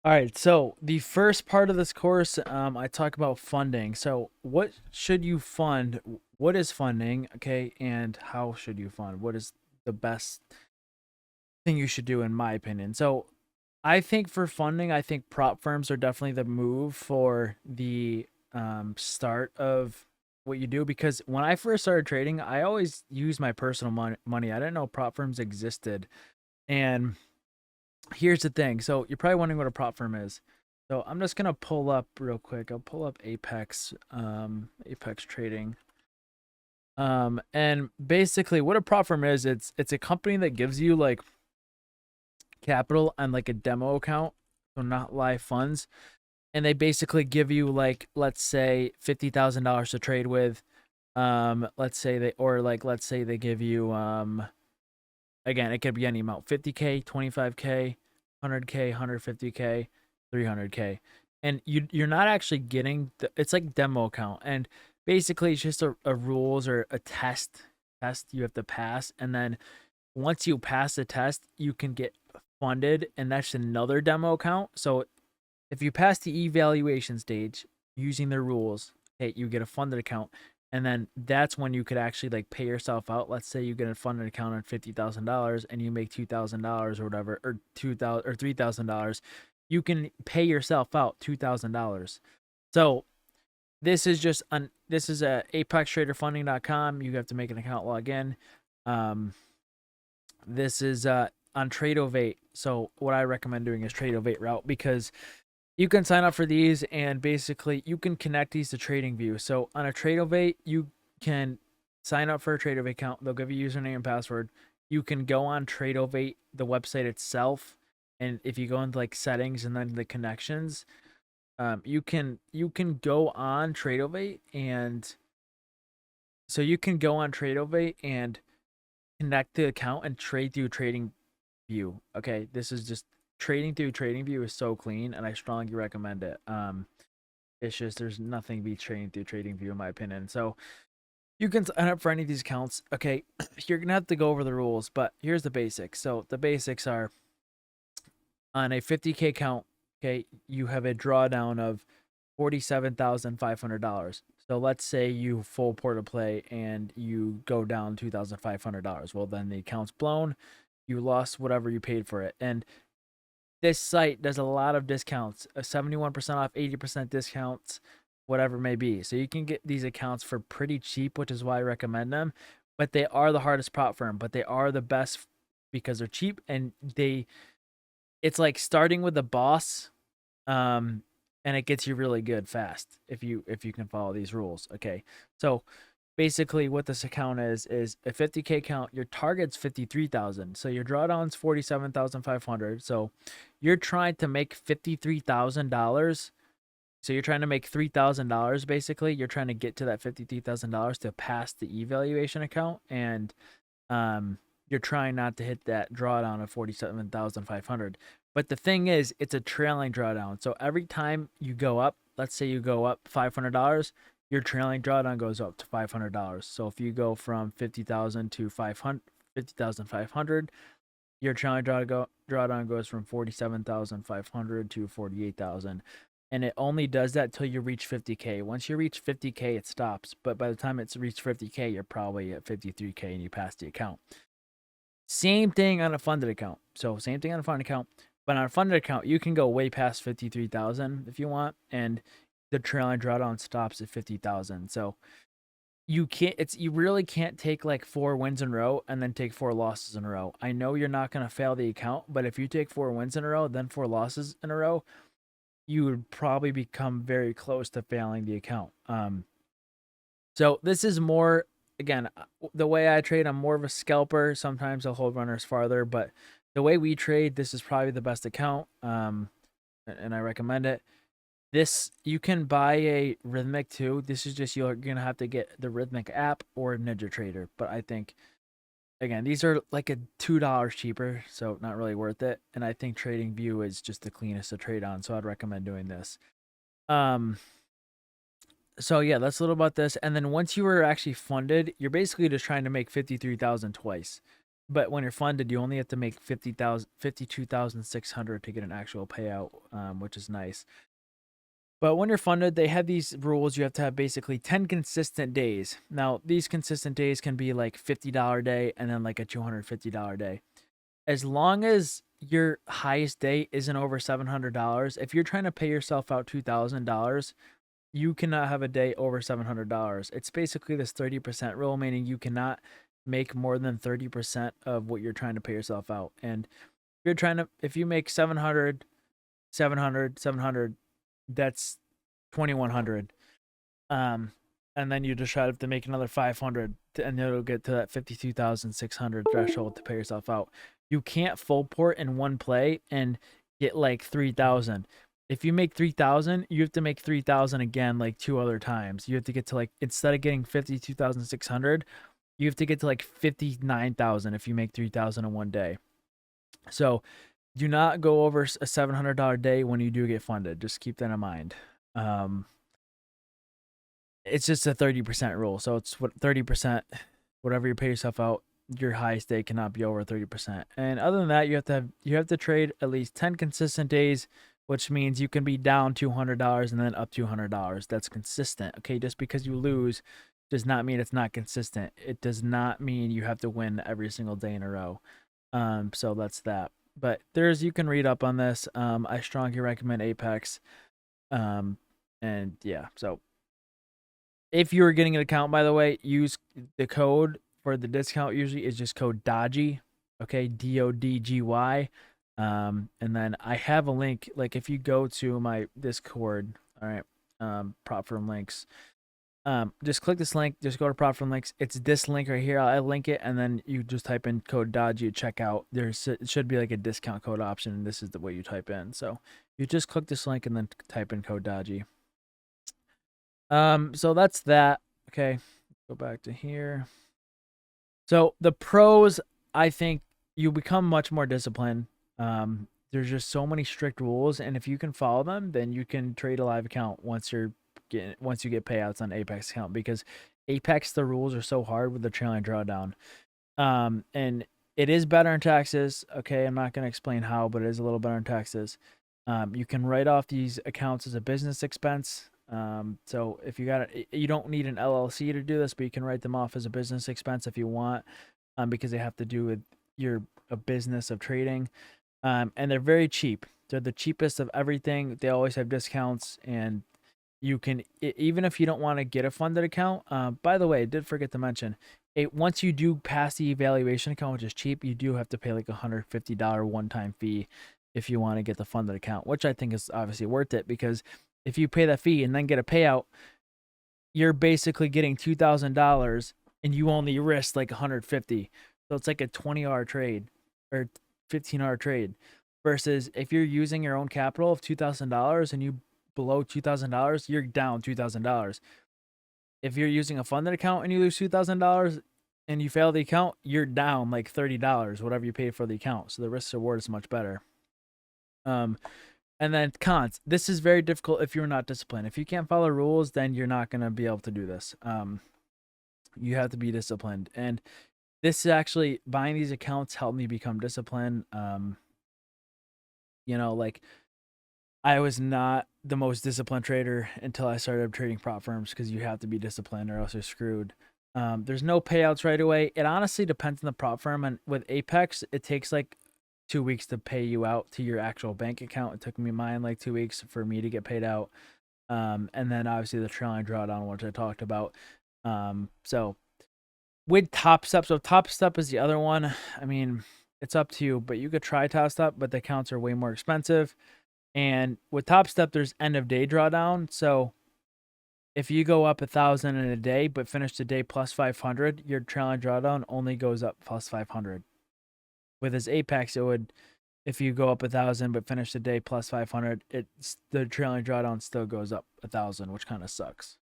All right, so the first part of this course, I talk about funding. So, what should you fund? What is funding? Okay, and how should you fund? What is the best thing you should do, in my opinion? So, I think for funding, I think prop firms are definitely the move for the start of what you do. Because when I first started trading, I always used my personal money. I didn't know prop firms existed, and here's the thing. So you're probably wondering what a prop firm is. So I'm just gonna pull up real quick. I'll pull up Apex, Apex Trading. And basically what a prop firm is, it's a company that gives you like capital on like a demo account, so not live funds. And they basically give you like, let's say $50,000 to trade with. Let's say they give you again, it could be any amount, 50K, 25K, 100K, 150K, 300K. And you're not actually getting it's like demo account. And basically it's just a rules or a test you have to pass. And then once you pass the test, you can get funded, and that's another demo account. So if you pass the evaluation stage using their rules, okay, you get a funded account, and then that's when you could actually like pay yourself out. Let's say you get a funded account on $50,000 and you make $2,000 or whatever, or 2,000 or $3,000. You can pay yourself out $2,000. So this is a apextraderfunding.com. You have to make an account, log in. Um, this is on Tradeovate. So what I recommend doing is Tradeovate route, because you can sign up for these and basically you can connect these to TradingView. So on a Tradeovate, you can sign up for a Tradeovate account. They'll give you username and password. You can go on Tradeovate, the website itself, and if you go into like settings and then the connections, you can go on Tradeovate, and so you can go on Tradeovate and connect the account and trade through TradingView. Okay, this is just trading through TradingView is so clean, and I strongly recommend it. It's just there's nothing beats trading through TradingView in my opinion. So you can sign up for any of these accounts. Okay, you're gonna have to go over the rules, but here's the basics. So the basics are on a 50K account. Okay, you have a drawdown of $47,500. So let's say you full port of play and you go down $2,500. Well, then the account's blown. You lost whatever you paid for it, and this site does a lot of discounts, 71% off, 80% discounts, whatever it may be. So you can get these accounts for pretty cheap, which is why I recommend them. But they are the hardest prop firm, but they are the best because they're cheap, and it's like starting with the boss, um, and it gets you really good fast if you can follow these rules. Okay, so basically what this account is a 50K account. Your target's 53,000, so your drawdown's 47,500. So you're trying to make $53,000. So you're trying to make $3,000. Basically you're trying to get to that $53,000 to pass the evaluation account, and um you're trying not to hit that drawdown of 47,500. But the thing is, it's a trailing drawdown. So every time you go up, let's say you go up $500, your trailing drawdown goes up to $500. So if you go from 50,000 to 500, 50,500, your trailing drawdown goes from 47,500 to 48,000. And it only does that till you reach 50K. Once you reach 50K, it stops. But by the time it's reached 50K, you're probably at 53K and you pass the account. Same thing on a funded account. So same thing on a funded account, but on a funded account, you can go way past 53,000 if you want, and the trailing drawdown stops at 50,000. So you really can't take like 4 wins in a row and then take 4 losses in a row. I know you're not gonna fail the account, but if you take 4 wins in a row, then 4 losses in a row, you would probably become very close to failing the account. So this is more, again, the way I trade, I'm more of a scalper. Sometimes I'll hold runners farther, but the way we trade, this is probably the best account. And I recommend it. This, you can buy a Rhythmic too. This is just, you're gonna have to get the Rhythmic app or NinjaTrader. But I think, again, these are like a $2 cheaper, so not really worth it. And I think TradingView is just the cleanest to trade on, so I'd recommend doing this. Um, so yeah, that's a little about this. And then once you are actually funded, you're basically just trying to make 53,000 twice. But when you're funded, you only have to make 52,600 to get an actual payout, which is nice. But when you're funded, they have these rules. You have to have basically 10 consistent days. Now, these consistent days can be like $50 day and then like a $250 day. As long as your highest day isn't over $700, if you're trying to pay yourself out $2,000, you cannot have a day over $700. It's basically this 30% rule, meaning you cannot make more than 30% of what you're trying to pay yourself out. And if you make 700, 700, that's 2,100. And then you just try to make another 500, and it'll get to that 52,600 threshold to pay yourself out. You can't full port in one play and get like 3,000. If you make 3,000, you have to make 3,000 again like 2 other times. You have to get to like, instead of getting 52,600, you have to get to like 59,000 if you make 3,000 in one day. So do not go over a $700 day when you do get funded. Just keep that in mind. It's just a 30% rule. So it's 30%, whatever you pay yourself out, your highest day cannot be over 30%. And other than that, you have to trade at least 10 consistent days, which means you can be down $200 and then up $200. That's consistent. Okay, just because you lose does not mean it's not consistent. It does not mean you have to win every single day in a row. So that's that. But you can read up on this. I strongly recommend Apex. And yeah, so if you're getting an account, by the way, use the code for the discount. Usually is just code DODGY. Okay, DODGY. And then I have a link. Like if you go to my Discord, all right, prop firm links. Just click this link. Just go to prop firm links. It's this link right here. I'll link it, and then you just type in code DODGY to check out. It should be like a discount code option, and this is the way you type in. So you just click this link and then type in code DODGY. So that's that. Okay, go back to here. So the pros, I think you become much more disciplined. There's just so many strict rules, and if you can follow them, then you can trade a live account once you get payouts on Apex account, because Apex, the rules are so hard with the trailing drawdown. And it is better in taxes. Okay, I'm not going to explain how, but it is a little better in taxes. You can write off these accounts as a business expense. So if you don't need an LLC to do this, but you can write them off as a business expense if you want, because they have to do with a business of trading. And they're very cheap. They're the cheapest of everything. They always have discounts, and you can, even if you don't want to get a funded account. By the way, I did forget to mention, once you do pass the evaluation account, which is cheap, you do have to pay like $150 one-time fee if you want to get the funded account, which I think is obviously worth it, because if you pay that fee and then get a payout, you're basically getting $2,000 and you only risk like $150. So it's like a 20-hour trade or 15-hour trade, versus if you're using your own capital of $2,000 and you below $2,000, you're down $2,000. If you're using a funded account and you lose $2,000 and you fail the account, you're down like $30, whatever you paid for the account. So the risk reward is much better. And then cons. This is very difficult if you're not disciplined. If you can't follow rules, then you're not going to be able to do this. You have to be disciplined. And this is actually, buying these accounts helped me become disciplined. Like I was not the most disciplined trader until I started trading prop firms, because you have to be disciplined or else you're screwed. There's no payouts right away. It honestly depends on the prop firm. And with Apex, it takes like 2 weeks to pay you out to your actual bank account. It took mine like 2 weeks for me to get paid out. And then obviously the trailing drawdown, which I talked about. So with Top Step, so Top Step is the other one. I mean, it's up to you, but you could try Top Step, but the accounts are way more expensive. And with Top Step, there's end of day drawdown. So if you go up 1,000 in a day, but finish the day plus 500, your trailing drawdown only goes up plus 500. With his Apex, it would, if you go up 1,000 but finish the day plus 500, the trailing drawdown still goes up 1,000, which kind of sucks.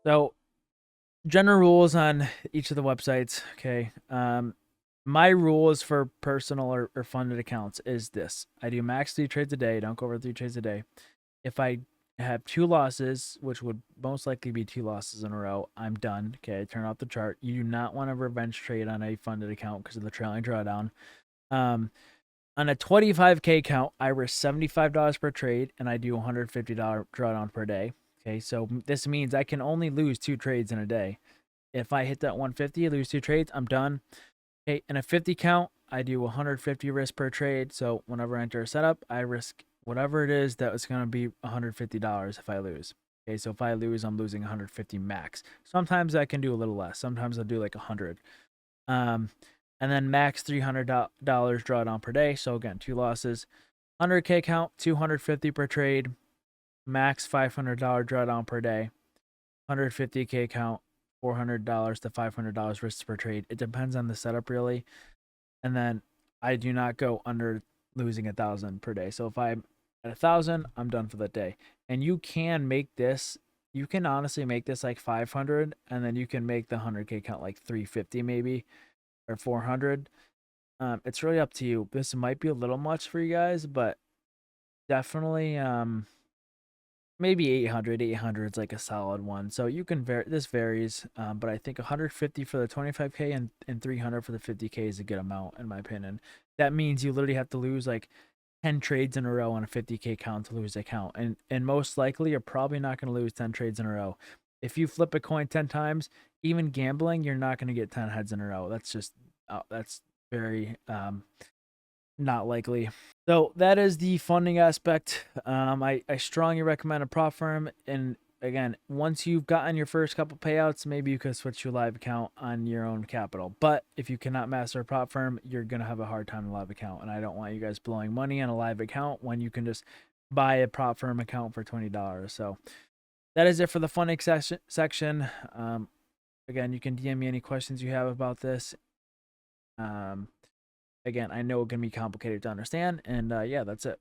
So general rules on each of the websites. Okay. My rules for personal or funded accounts is this: I do max 3 trades a day. Don't go over 3 trades a day. If I have 2 losses, which would most likely be 2 losses in a row, I'm done. Okay, turn off the chart. You do not want to revenge trade on a funded account because of the trailing drawdown. On a 25K count, I risk $75 per trade and I do $150 drawdown per day. Okay, so this means I can only lose 2 trades in a day. If I hit that 150, lose 2 trades, I'm done. Okay, in a 50 count, I do 150 risk per trade. So whenever I enter a setup, I risk whatever it is that was going to be $150 if I lose. Okay, so if I lose, I'm losing 150 max. Sometimes I can do a little less. Sometimes I'll do like 100. And then max $300 drawdown per day. So again, 2 losses. 100K count, 250 per trade. Max $500 drawdown per day. 150K count, $400 to $500 risk per trade. It depends on the setup really. And then I do not go under losing 1,000 per day. So if I'm at 1,000, I'm done for the day. And you can make this. You can honestly make this like 500, and then you can make the 100K count like 350 maybe, or 400. It's really up to you. This might be a little much for you guys, but definitely maybe 800 is like a solid one. So you can this varies, but I think 150 for the 25K and 300 for the 50K is a good amount in my opinion. That means you literally have to lose like 10 trades in a row on a 50K count to lose a count, and most likely you're probably not going to lose 10 trades in a row. If you flip a coin 10 times, even gambling, you're not going to get 10 heads in a row. That's just that's very not likely. So that is the funding aspect. I strongly recommend a prop firm. And again, once you've gotten your first couple payouts, maybe you could switch to a live account on your own capital. But if you cannot master a prop firm, you're going to have a hard time in a live account. And I don't want you guys blowing money on a live account when you can just buy a prop firm account for $20. So that is it for the funding section. Again, you can DM me any questions you have about this. Again, I know it can be complicated to understand, and yeah, that's it.